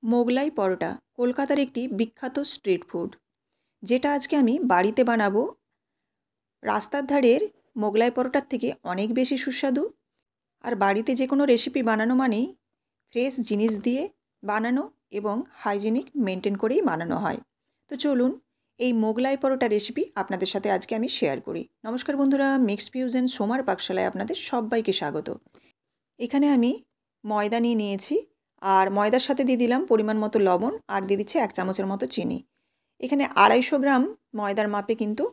মোগলাই পরোটা কলকাতার একটি বিখ্যাত স্ট্রিট ফুড, যেটা আজকে আমি বাড়িতে বানাবো। রাস্তার ধারের মোগলাই পরোটার থেকে অনেক বেশি সুস্বাদু। আর বাড়িতে যে কোনো রেসিপি বানানো মানেই ফ্রেশ জিনিস দিয়ে বানানো এবং হাইজিনিক মেনটেন করেই বানানো হয়। তো চলুন এই মোগলাই পরোটা রেসিপি আপনাদের সাথে আজকে আমি শেয়ার করি। নমস্কার বন্ধুরা, মিক্স ফিউশন সোমার পাকশালায় আপনাদের সবাইকে স্বাগত। এখানে আমি ময়দা নিয়েছি, আর ময়দার সাথে দিয়ে দিলাম পরিমাণ মতো লবণ, আর দিয়ে দিচ্ছি 1 চামচের মতো চিনি। এখানে 250 গ্রাম ময়দার মাপে কিন্তু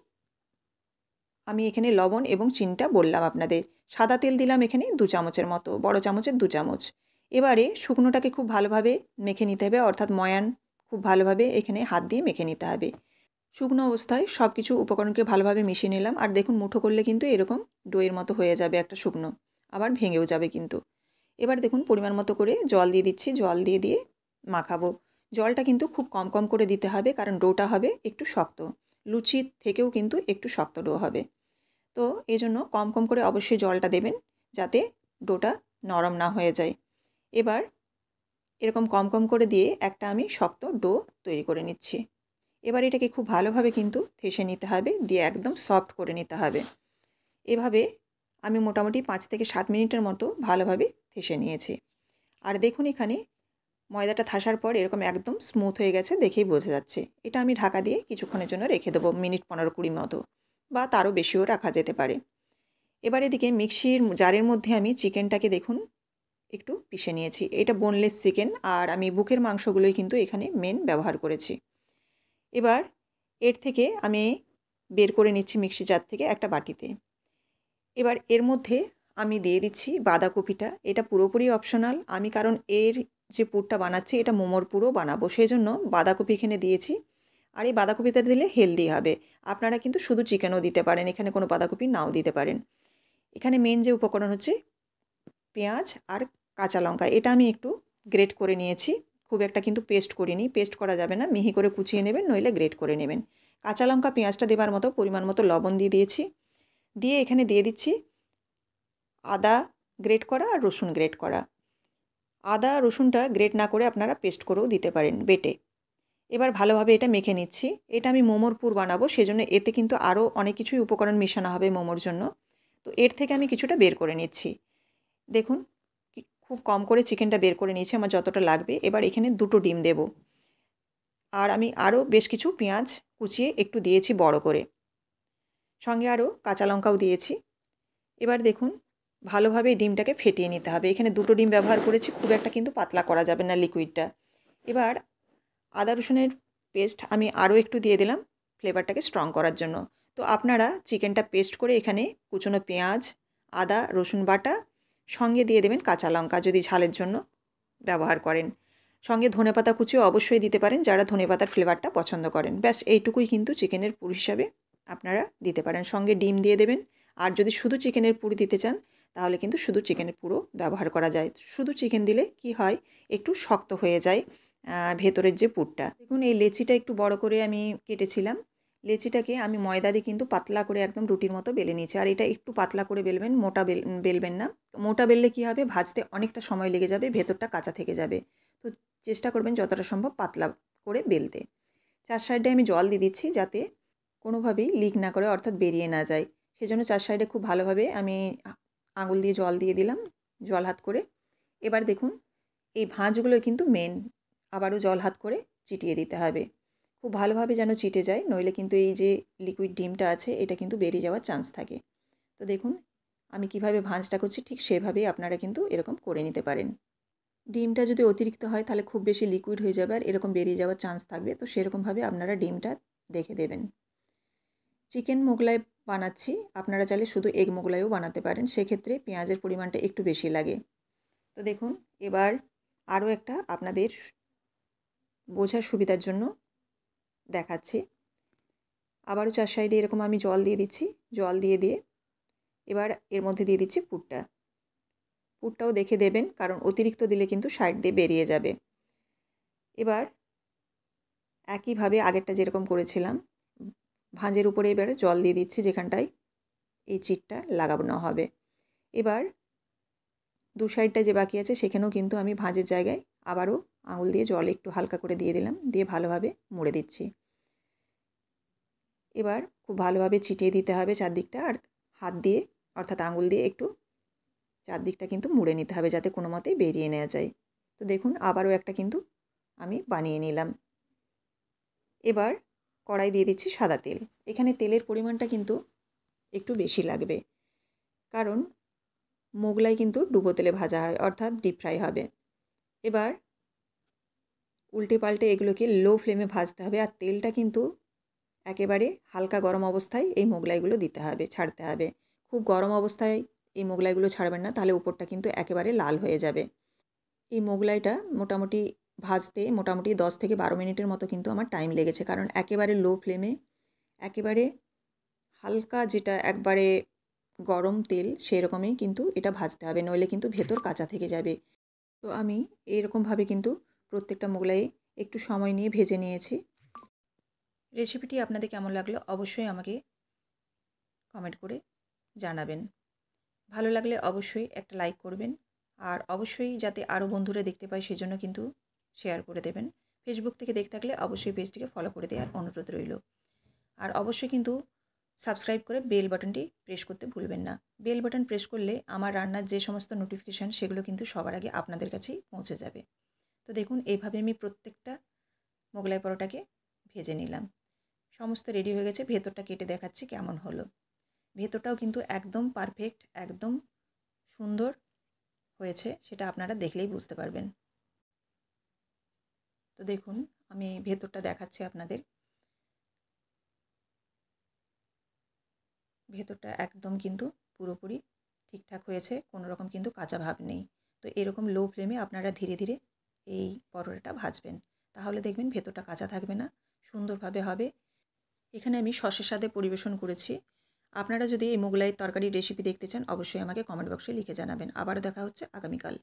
আমি এখানে লবণ এবং চিনিটা বললাম আপনাদের। সাদা তেল দিলাম এখানে 2 চামচের মতো, বড় চামচের 2 চামচ। এবারে শুকনোটাকে খুব ভালোভাবে মেখে নিতে হবে, অর্থাৎ ময়ান খুব ভালোভাবে এখানে হাত দিয়ে মেখে নিতে হবে। শুকনো অবস্থায় সব কিছু উপকরণকে ভালোভাবে মিশিয়ে নিলাম, আর দেখুন মুঠো করলে কিন্তু এরকম ডোয়ের মতো হয়ে যাবে একটা শুকনো, আবার ভেঙেও যাবে কিন্তু। এবার দেখুন পরিমাণ মতো করে জল দিয়ে দিচ্ছি, জল দিয়ে দিয়ে মাখাবো। জলটা কিন্তু খুব কম কম করে দিতে হবে, কারণ ডোটা হবে একটু শক্ত, লুচির থেকেও কিন্তু একটু শক্ত ডো হবে। তো এই জন্য কম কম করে অবশ্যই জলটা দেবেন, যাতে ডোটা নরম না হয়ে যায়। এবার এরকম কম কম করে দিয়ে একটা আমি শক্ত ডো তৈরি করে নিচ্ছি। এবার এটাকে খুব ভালোভাবে কিন্তু থেসে নিতে হবে, দিয়ে একদম সফট করে নিতে হবে। এভাবে আমি মোটামুটি 5 থেকে 7 মিনিটের মতো ভালোভাবে থেসে নিয়েছি। আর দেখুন এখানে ময়দাটা থাসার পর এরকম একদম স্মুথ হয়ে গেছে, দেখেই বোঝা যাচ্ছে। এটা আমি ঢাকা দিয়ে কিছুক্ষণের জন্য রেখে দেবো, মিনিট 15-20 মতো, বা তারও বেশিও রাখা যেতে পারে। এবার এদিকে মিক্সির জারের মধ্যে আমি চিকেনটাকে দেখুন একটু পিষে নিয়েছি। এটা বোনলেস চিকেন, আর আমি বুকের মাংসগুলোই কিন্তু এখানে মেন ব্যবহার করেছি। এবার এর থেকে আমি বের করে নিচ্ছি মিক্সি জার থেকে একটা বাটিতে। এবার এর মধ্যে আমি দিয়ে দিচ্ছি বাঁধাকপিটা। এটা পুরোপুরি অপশনাল, আমি কারণ এর যে পুরটা বানাচ্ছি এটা মোমোর পুরও বানাবো, সেই জন্য বাঁধাকপি এখানে দিয়েছি। আর এই বাঁধাকপিটা দিলে হেলদি হবে। আপনারা কিন্তু শুধু চিকেনও দিতে পারেন, এখানে কোনো বাঁধাকপি নাও দিতে পারেন। এখানে মেন যে উপকরণ হচ্ছে পেঁয়াজ আর কাঁচা লঙ্কা। এটা আমি একটু গ্রেট করে নিয়েছি, খুব একটা কিন্তু পেস্ট করিনি, পেস্ট করা যাবে না, মিহি করে কুচিয়ে নেবেন, নইলে গ্রেট করে নেবেন। কাঁচা লঙ্কা পেঁয়াজটা দেবার মতো পরিমাণ মতো লবণ দিয়ে দিয়েছি। দিয়ে এখানে দিয়ে দিচ্ছি আদা গ্রেট করা আর রসুন গ্রেট করা। আদা রসুনটা গ্রেট না করে আপনারা পেস্ট করেও দিতে পারেন বেটে। এবার ভালোভাবে এটা মেখে নিচ্ছি। এটা আমি মোমোর পুর বানাবো, সেজন্য এতে কিন্তু আরও অনেক কিছুই উপকরণ মেশানো হবে মোমোর জন্য। তো এর থেকে আমি কিছুটা বের করে নিচ্ছি। দেখুন খুব কম করে চিকেনটা বের করে নিয়েছি, আমার যতটা লাগবে। এবার এখানে 2টো ডিম দেব, আর আমি আরও বেশ কিছু পেঁয়াজ কুচিয়ে একটু দিয়েছি বড় করে, সঙ্গে আরও কাঁচা লঙ্কাও দিয়েছি। এবার দেখুন ভালোভাবে ডিমটাকে ফেটিয়ে নিতে হবে। এখানে 2টো ডিম ব্যবহার করেছি, খুব একটা কিন্তু পাতলা করা যাবে না লিকুইডটা। এবার আদা রসুনের পেস্ট আমি আরও একটু দিয়ে দিলাম ফ্লেভারটাকে স্ট্রং করার জন্য। তো আপনারা চিকেনটা পেস্ট করে এখানে কুচনো পেঁয়াজ, আদা রসুন বাটা, সঙ্গে দিয়ে দেবেন কাঁচা লঙ্কা যদি ঝালের জন্য ব্যবহার করেন। সঙ্গে ধনেপাতা কুচিও অবশ্যই দিতে পারেন, যারা ধনেপাতার ফ্লেভারটা পছন্দ করেন। ব্যাস এইটুকুই কিন্তু চিকেনের পুর হিসাবে আপনারা দিতে পারেন। সঙ্গে ডিম দিয়ে দেবেন। আর যদি শুধু চিকেনের পুর দিতে চান, তাহলে কিন্তু শুধু চিকেনের পুরও ব্যবহার করা যায়। শুধু চিকেন দিলে কি হয়, একটু শক্ত হয়ে যায় ভেতরের যে পুরটা। দেখুন এই লেচিটা একটু বড় করে আমি কেটেছিলাম। লেচিটাকে আমি ময়দা দিয়ে কিন্তু পাতলা করে একদম রুটির মতো বেলে নিয়েছি। আর এটা একটু পাতলা করে বেলবেন, মোটা বেলবেন না। মোটা বেললে কী হবে, ভাজতে অনেকটা সময় লেগে যাবে, ভেতরটা কাঁচা থেকে যাবে। তো চেষ্টা করবেন যতটা সম্ভব পাতলা করে বেলতে। 4 সাইডে আমি জল দিয়ে দিচ্ছি, যাতে কোনোভাবেই লিক না করে, অর্থাৎ বেরিয়ে না যায়। সেজন্য 4 সাইডে খুব ভালোভাবে আমি আঙুল দিয়ে জল দিয়ে দিলাম, জল হাত করে। এবার দেখুন এই ভাঁজগুলো কিন্তু মেন, আবারও জল হাত করে চিটিয়ে দিতে হবে। খুব ভালোভাবে যেন চিটে যায়, নইলে কিন্তু এই যে লিকুইড ডিমটা আছে এটা কিন্তু বেরিয়ে যাওয়ার চান্স থাকে। তো দেখুন আমি কিভাবে ভাঁজটা করছি, ঠিক সেভাবেই আপনারা কিন্তু এরকম করে নিতে পারেন। ডিমটা যদি অতিরিক্ত হয় তাহলে খুব বেশি লিকুইড হয়ে যাবে, আর এরকম বেরিয়ে যাওয়ার চান্স থাকবে। তো সেরকমভাবে আপনারা ডিমটা দেখে দেবেন। চিকেন মোগলাই বানাচ্ছি, আপনারা চাইলে শুধু এগ মোগলাইও বানাতে পারেন, সেক্ষেত্রে পেঁয়াজের পরিমাণটা একটু বেশি লাগে। তো দেখুন এবার আরও একটা আপনাদের বোঝার সুবিধার জন্য দেখাচ্ছি। আবারও 4 সাইডে এরকম আমি জল দিয়ে দিচ্ছি। জল দিয়ে দিয়ে এবার এর মধ্যে দিয়ে দিচ্ছি পুরটা। পুরটাও দেখে দেবেন, কারণ অতিরিক্ত দিলে কিন্তু সাইড দিয়ে বেরিয়ে যাবে। এবার একইভাবে আগেরটা যেরকম করেছিলাম, ভাঁজের উপরে এবার জল দিয়ে দিচ্ছি যেখানটায় এই চিটটা লাগানো হবে। এবার দু সাইডটা যে বাকি আছে সেখানেও কিন্তু আমি ভাঁজের জায়গায় আবারও আঙুল দিয়ে জল একটু হালকা করে দিয়ে দিলাম, দিয়ে ভালোভাবে মুড়ে দিচ্ছি। এবার খুব ভালোভাবে ছিটিয়ে দিতে হবে চারদিকটা, আর হাত দিয়ে অর্থাৎ আঙুল দিয়ে একটু চারদিকটা কিন্তু মুড়ে নিতে হবে যাতে কোনো মতেই বেরিয়ে নেওয়া যায়। তো দেখুন আবারও একটা কিন্তু আমি বানিয়ে নিলাম। এবার কড়াই দিয়ে দিচ্ছি সাদা তেল। এখানে তেলের পরিমাণটা কিন্তু একটু বেশি লাগবে, কারণ মোগলাই কিন্তু ডুবো তেলে ভাজা হয় অর্থাৎ ডিপ ফ্রাই হবে। এবার উল্টে পাল্টে এগুলোকে লো ফ্লেমে ভাজতে হবে, আর তেলটা কিন্তু একেবারে হালকা গরম অবস্থায় এই মোগলাইগুলো দিতে হবে, ছাড়তে হবে। খুব গরম অবস্থায় এই মোগলাইগুলো ছাড়বেন না, তাহলে উপরটা কিন্তু একেবারে লাল হয়ে যাবে। এই মোগলাইটা মোটামুটি ভাজতে মোটামুটি 10 থেকে 12 মিনিটের মতো কিন্তু আমার টাইম লেগেছে, কারণ একেবারে লো ফ্লেমে একেবারে হালকা যেটা একবারে গরম তেল সেরকমই কিন্তু এটা ভাজতে হবে, নইলে কিন্তু ভেতর কাঁচা থেকে যাবে। তো আমি এইরকমভাবে কিন্তু প্রত্যেকটা মোগলাই একটু সময় নিয়ে ভেজে নিয়েছি। রেসিপিটি আপনাদের কেমন লাগলো অবশ্যই আমাকে কমেন্ট করে জানাবেন। ভালো লাগলে অবশ্যই একটা লাইক করবেন, আর অবশ্যই যাতে আরও বন্ধুরা দেখতে পায় সেজন্য কিন্তু শেয়ার করে দেবেন। ফেসবুক থেকে দেখতে থাকলে অবশ্যই পেজটিকে ফলো করে দেওয়ার অনুরোধ রইল। আর অবশ্যই কিন্তু সাবস্ক্রাইব করে বেল বাটনটি প্রেস করতে ভুলবেন না। বেল বাটন প্রেস করলে আমার রান্নার যে সমস্ত নোটিফিকেশান সেগুলো কিন্তু সবার আগে আপনাদের কাছেই পৌঁছে যাবে। তো দেখুন এইভাবে আমি প্রত্যেকটা মোগলাই পরোটাকে ভেজে নিলাম। সমস্ত রেডি হয়ে গেছে, ভেতরটা কেটে দেখাচ্ছি কেমন হলো। ভেতরটাও কিন্তু একদম পারফেক্ট, একদম সুন্দর হয়েছে, সেটা আপনারা দেখলেই বুঝতে পারবেন। তো দেখুন আমি ভেতরটা দেখাচ্ছি আপনাদের। ভেতরটা একদম কিন্তু পুরোপুরি ঠিকঠাক হয়েছে, কোনো রকম কিন্তু কাঁচা ভাব নেই। তো এরকম লো ফ্লেমে আপনারা ধীরে ধীরে এই পরোটাটা ভাজবেন, তাহলে দেখবেন ভেতরটা কাঁচা থাকবে না, সুন্দরভাবে হবে। এখানে আমি সসের সাথে পরিবেশন করেছি। আপনারা যদি এই মোগলাইয়ের তরকারির রেসিপি দেখতে চান অবশ্যই আমাকে কমেন্ট বক্সে লিখে জানাবেন। আবারও দেখা হচ্ছে আগামীকাল।